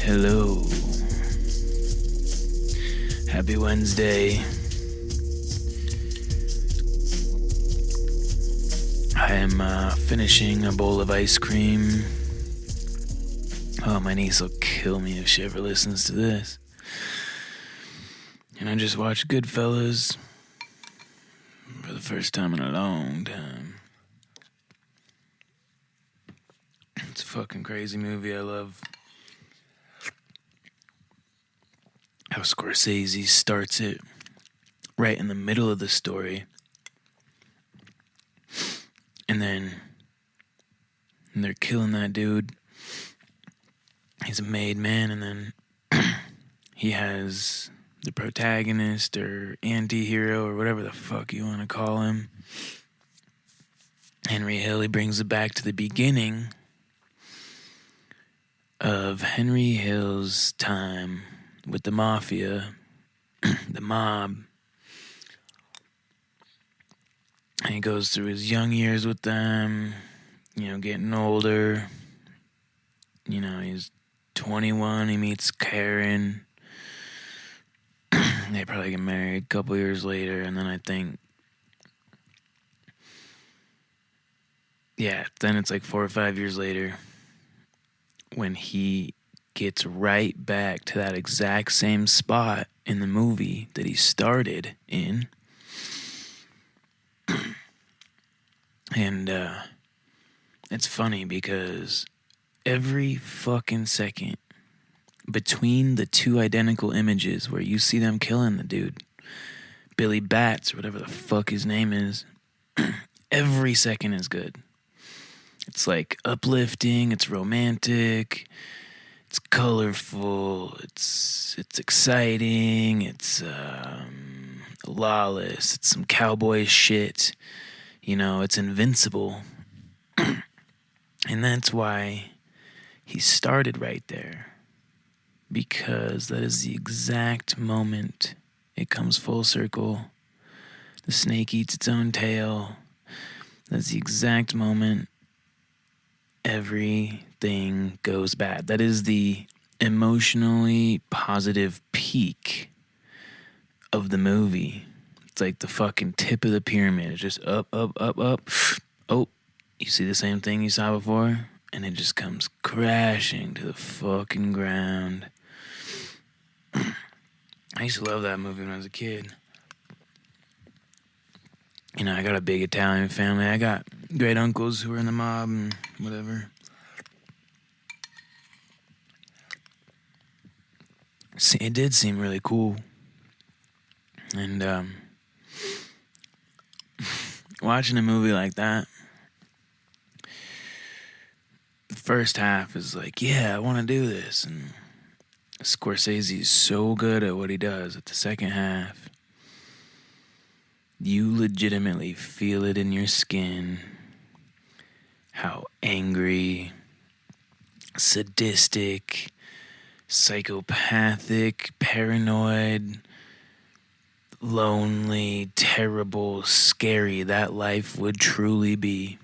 Hello. Happy Wednesday. I am finishing a bowl of ice cream. Oh, my niece will kill me if she ever listens to this. And I just watched Goodfellas for the first time in a long time. It's a fucking crazy movie. I love how Scorsese starts it right in the middle of the story. And then they're killing that dude. He's a made man, and then he has the protagonist or anti-hero or whatever the fuck you want to call him. Henry Hill, he brings it back to the beginning of Henry Hill's time with the mafia, the mob. And he goes through his young years with them, getting older. He's 21, he meets Karen. They probably get married a couple years later, and then I think, then it's like 4 or 5 years later when he gets right back to that exact same spot in the movie that he started in. And it's funny because every fucking second between the two identical images where you see them killing the dude, Billy Batts, or whatever the fuck his name is, every second is good. It's like uplifting, it's romantic, it's colorful, it's exciting, it's lawless, it's some cowboy shit, it's invincible. And that's why he started right there. Because that is the exact moment it comes full circle. The snake eats its own tail. That's the exact moment everything goes bad. That is the emotionally positive peak of the movie. It's like the fucking tip of the pyramid. It's just up, up, up, up. Oh, you see the same thing you saw before? And it just comes crashing to the fucking ground. I used to love that movie when I was a kid. I got a big Italian family. I got great uncles who were in the mob and whatever. It did seem really cool. And watching a movie like that, the first half is like, I want to do this. And Scorsese is so good at what he does. At the second half, you legitimately feel it in your skin. How angry, sadistic, psychopathic, paranoid, lonely, terrible, scary that life would truly be.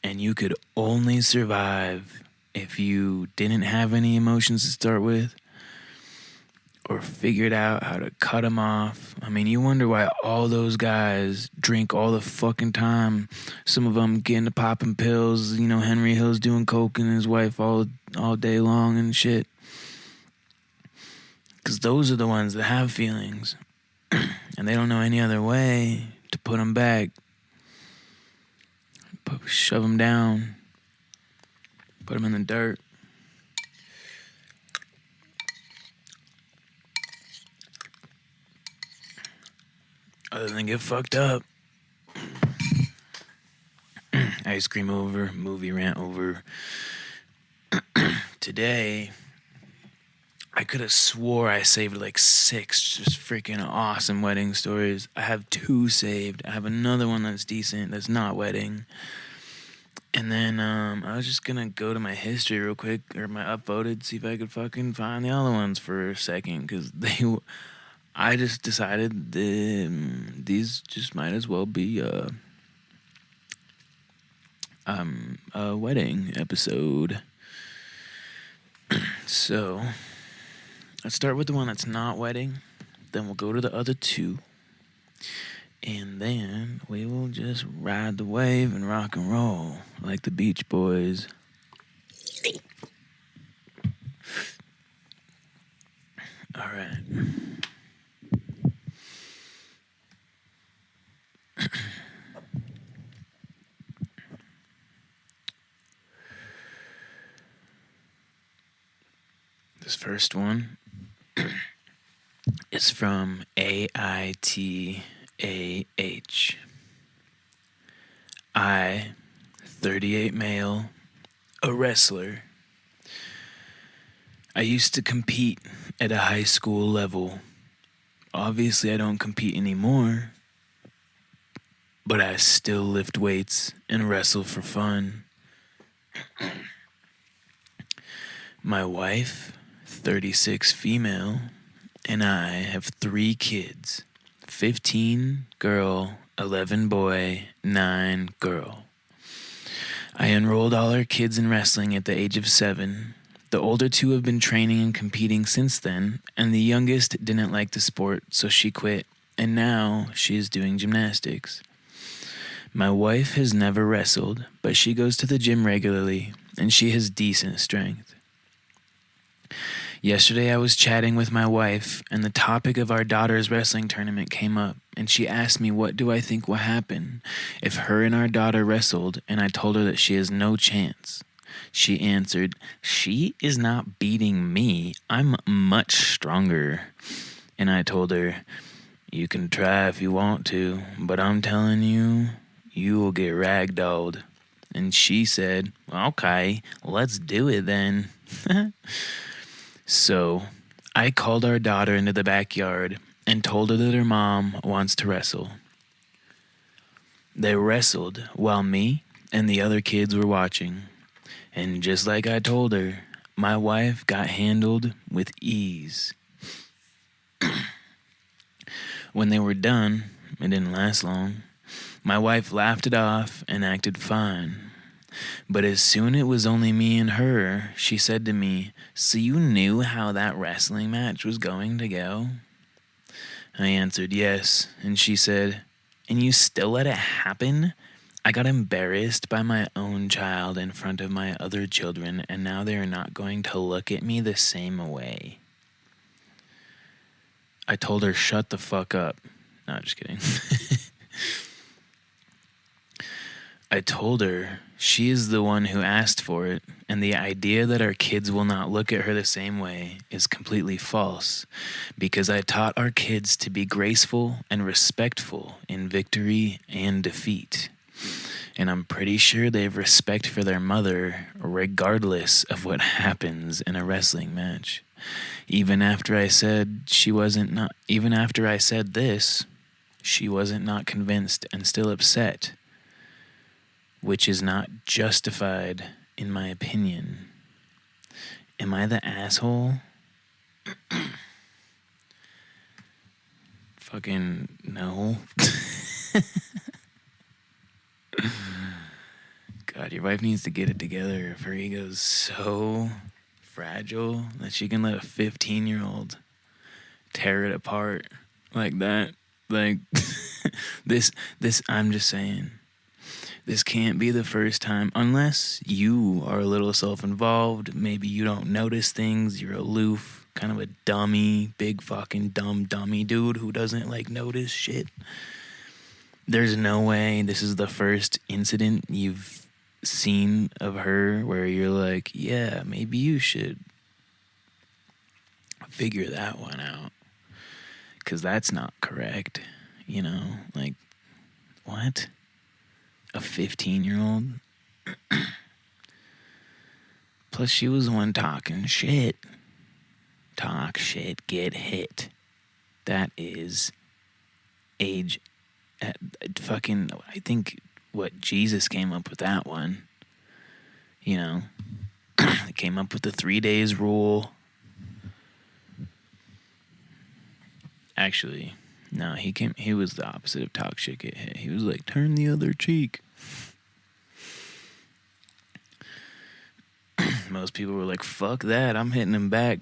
And you could only survive if you didn't have any emotions to start with, or figured out how to cut them off. I mean, you wonder why all those guys drink all the fucking time. Some of them getting to popping pills. Henry Hill's doing coke and his wife all day long and shit. Because those are the ones that have feelings. And they don't know any other way to put them back. Shove them down. Put them in the dirt. Other than get fucked up. Ice cream over, movie rant over. Today, I could have swore I saved like 6 just freaking awesome wedding stories. I have 2 saved. I have another one that's decent, that's not wedding. And then I was just gonna go to my history real quick, or my upvoted, see if I could fucking find the other ones for a second, because I just decided these just might as well be a wedding episode. So, let's start with the one that's not wedding. Then we'll go to the other two. And then we will just ride the wave and rock and roll like the Beach Boys. All right. This first one is from AITAH. I, 38 male, a wrestler. I used to compete at a high school level. Obviously, I don't compete anymore, but I still lift weights and wrestle for fun. My wife, 36 female, and I have 3 kids, 15 girl, 11 boy, 9 girl. I enrolled all our kids in wrestling at the age of 7. The older 2 have been training and competing since then, and the youngest didn't like the sport, so she quit, and now she is doing gymnastics. My wife has never wrestled, but she goes to the gym regularly, and she has decent strength. Yesterday I was chatting with my wife, and the topic of our daughter's wrestling tournament came up, and she asked me what do I think will happen if her and our daughter wrestled, and I told her that she has no chance. She answered, "She is not beating me. I'm much stronger." And I told her, "You can try if you want to, but I'm telling you, you will get ragdolled." And she said, "Okay, let's do it then." So I called our daughter into the backyard and told her that her mom wants to wrestle. They wrestled while me and the other kids were watching. And just like I told her, my wife got handled with ease. When they were done, it didn't last long, my wife laughed it off and acted fine. But as soon as it was only me and her, she said to me, "So you knew how that wrestling match was going to go?" I answered yes, and she said, "And you still let it happen? I got embarrassed by my own child in front of my other children, and now they are not going to look at me the same way." I told her, "Shut the fuck up." No, just kidding. I told her she is the one who asked for it, and the idea that our kids will not look at her the same way is completely false, because I taught our kids to be graceful and respectful in victory and defeat. And I'm pretty sure they have respect for their mother regardless of what happens in a wrestling match. Even after I said this, she wasn't not convinced and still upset, which is not justified in my opinion. Am I the asshole? Fucking no. God, your wife needs to get it together if her ego's so fragile that she can let a 15-year-old tear it apart like that. Like, this, I'm just saying, this can't be the first time, unless you are a little self-involved. Maybe you don't notice things, you're aloof, kind of a dummy, big fucking dummy dude who doesn't like notice shit. There's no way this is the first incident you've seen of her where you're like, yeah, maybe you should figure that one out, because that's not correct, you know? Like, what? A 15-year-old? Plus, she was the one talking shit. Talk shit, get hit. That is age. Fucking, I think what Jesus came up with that one. You know, came up with the 3 days rule. Actually, no, he was the opposite of talk shit, get hit. He was like, turn the other cheek. Most people were like, fuck that, I'm hitting him back.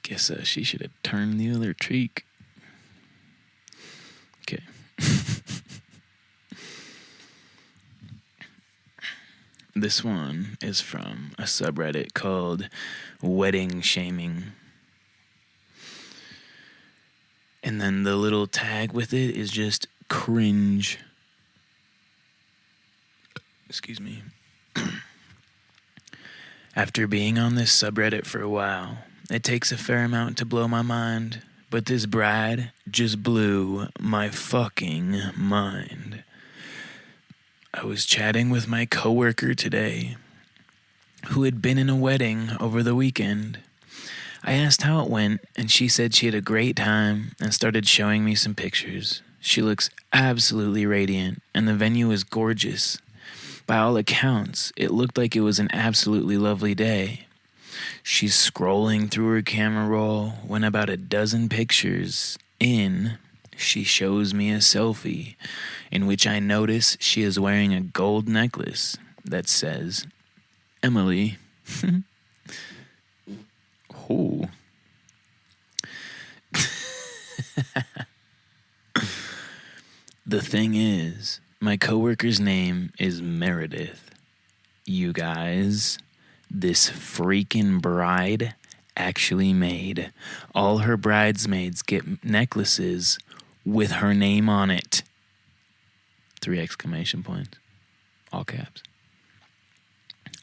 Guess she should have turned the other cheek. Okay. This one is from a subreddit called Wedding Shaming. And then the little tag with it is just cringe. Excuse me. After being on this subreddit for a while, it takes a fair amount to blow my mind, but this bride just blew my fucking mind. I was chatting with my coworker today, who had been in a wedding over the weekend. I asked how it went, and she said she had a great time and started showing me some pictures. She looks absolutely radiant, and the venue is gorgeous. By all accounts, it looked like it was an absolutely lovely day. She's scrolling through her camera roll when about a dozen pictures in, she shows me a selfie in which I notice she is wearing a gold necklace that says, Emily. Oh. The thing is, my coworker's name is Meredith. You guys, this freaking bride actually made all her bridesmaids get necklaces with her name on it. 3 exclamation points. All caps.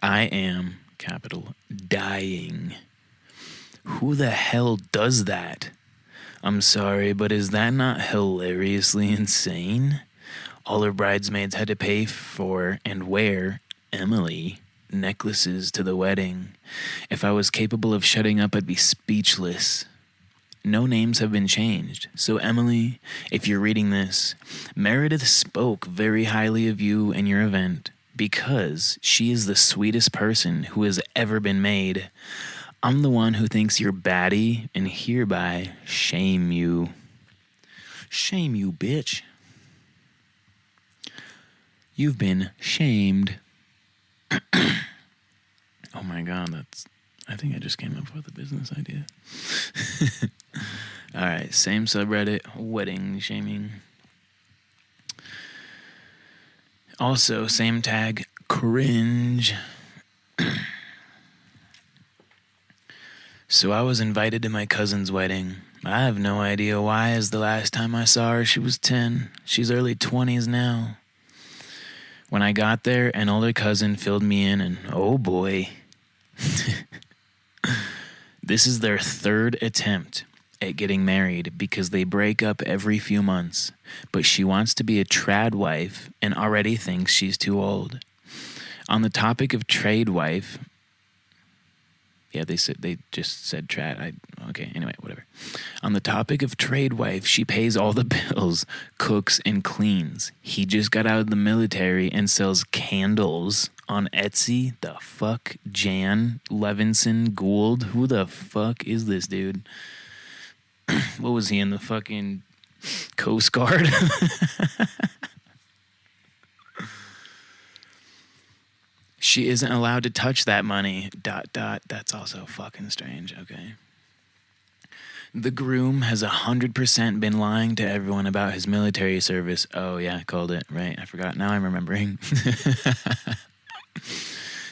I am, capital, dying. Who the hell does that? I'm sorry, but is that not hilariously insane? All her bridesmaids had to pay for and wear Emily necklaces to the wedding. If I was capable of shutting up, I'd be speechless. No names have been changed. So Emily, if you're reading this, Meredith spoke very highly of you and your event because she is the sweetest person who has ever been made. I'm the one who thinks you're batty and hereby shame you. Shame you, bitch. You've been shamed. Oh my God, I think I just came up with a business idea. All right, same subreddit, wedding shaming. Also, same tag, cringe. So I was invited to my cousin's wedding. I have no idea why, as the last time I saw her, she was 10. She's early 20s now. When I got there, an older cousin filled me in, and oh boy. This is their 3rd attempt at getting married because they break up every few months. But she wants to be a trad wife and already thinks she's too old. On the topic of trade wife... Yeah, they just said trad. Okay, anyway, whatever. On the topic of trade wife, she pays all the bills, cooks, and cleans. He just got out of the military and sells candles on Etsy. The fuck? Jan Levinson Gould? Who the fuck is this dude? What was he in the fucking Coast Guard? She isn't allowed to touch that money. ... That's also fucking strange. Okay. The groom has 100% been lying to everyone about his military service. Oh yeah, I called it. Right, I forgot. Now I'm remembering.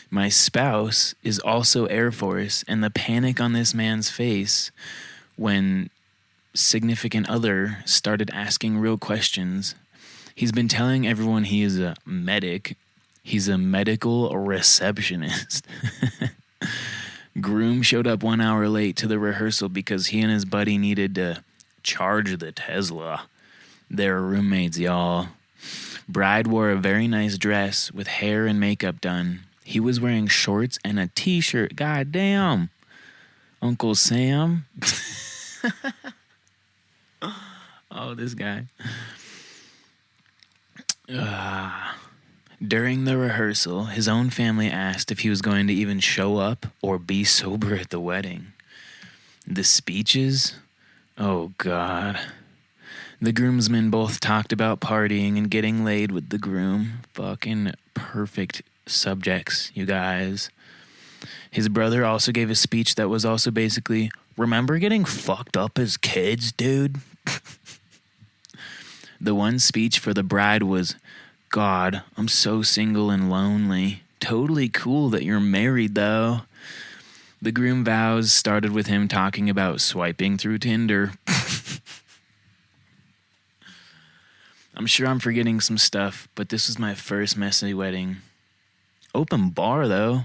My spouse is also Air Force, and the panic on this man's face when significant other started asking real questions. He's been telling everyone he is a medic. He's a medical receptionist. Groom showed up 1 hour late to the rehearsal because he and his buddy needed to charge the Tesla. They're roommates, y'all. Bride wore a very nice dress with hair and makeup done. He was wearing shorts and a t-shirt. God damn. Uncle Sam. Oh, this guy. During the rehearsal, his own family asked if he was going to even show up or be sober at the wedding. The speeches? Oh, God. The groomsmen both talked about partying and getting laid with the groom. Fucking perfect subjects, you guys. His brother also gave a speech that was also basically, remember getting fucked up as kids, dude? The one speech for the bride was, God, I'm so single and lonely. Totally cool that you're married, though. The groom vows started with him talking about swiping through Tinder. I'm sure I'm forgetting some stuff, but this was my first messy wedding. Open bar, though.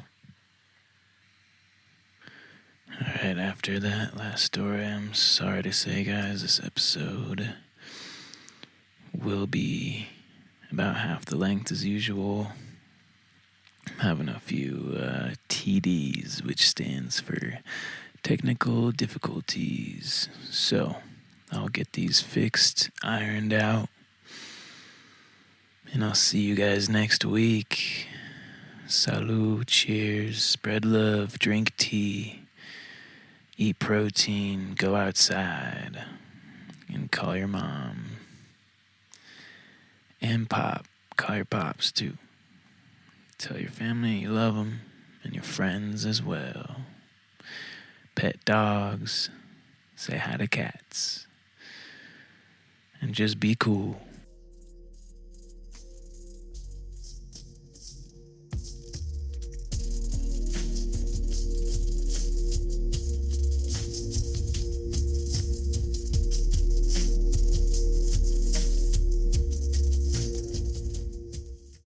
Alright, after that last story, I'm sorry to say, guys, this episode will be about half the length as usual. I'm having a few TDs, which stands for technical difficulties. So, I'll get these fixed, ironed out, and I'll see you guys next week. Salud, cheers, spread love, drink tea, eat protein, go outside, and call your mom. And pop, call your pops too. Tell your family you love them, and your friends as well. Pet dogs, say hi to cats, and just be cool.